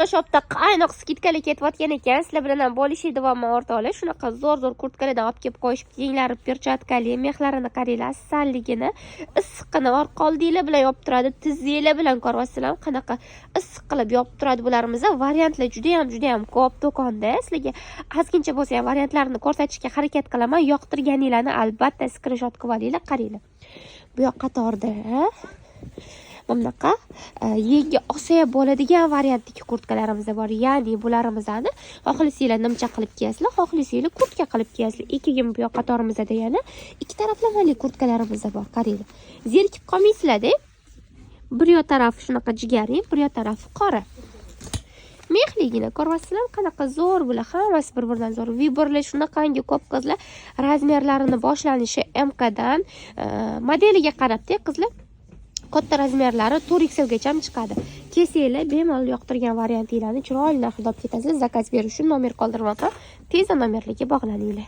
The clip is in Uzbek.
Shopda qaynoq skidkalar ketayotgan ekan. Sizlar bilan ham bo'lishaydi va o'rtoqlar, shunaqa zo'r kurtkalardan olib kelib qo'yishib, yenglari perchatkali, mexlarini qaranglar, asalligini, issiqqina orqa oldinglar bilan yopib turadi, tizinglar bilan ko'ryapsizlar, qanaqa issiq qilib yopib turadi bularimiz. Variantlar juda ham ko'p do'konda. Sizlarga ozgincha bo'lsa ham variantlarini ko'rsatishga harakat qilaman. Yoqtirganinglarni albatta screenshot qilib olinglar, qaranglar. Bu yoq qatorda bunaqa yengi olsa bo'ladigan variantdagi kurtkalarimiz bor. Ya'ni bularimizni xohlasanglar nimcha qilib kiyasizlar, xohlasanglar kurtka qilib kiyasizlar. Ikkiga bu yoq qatorimizda yana ikki taraflamali kurtkalarimiz bor. Qaranglar. Zerikib qolmaysizlar-da. Bir yoq tarafi shunaqa jigarrang, bir yoq tarafi qora. Mexligini ko'ryapsizlar, qanaqa zo'r bular, hammasi bir-biridan zo'r. Viborlar shunaqangi ko'p qizlar, razmerlarini boshlanishi MK dan modeliga qarab-da qizlar. Katta razmerlari 4XL gacha chiqadi. Kesinglar, bemalol yoqtirgan variantinglarni chiroyli narxda olib ketasizlar. Zakaz berish uchun nomer qoldirmoqqa, tezda nomerlarga bog'laninglar.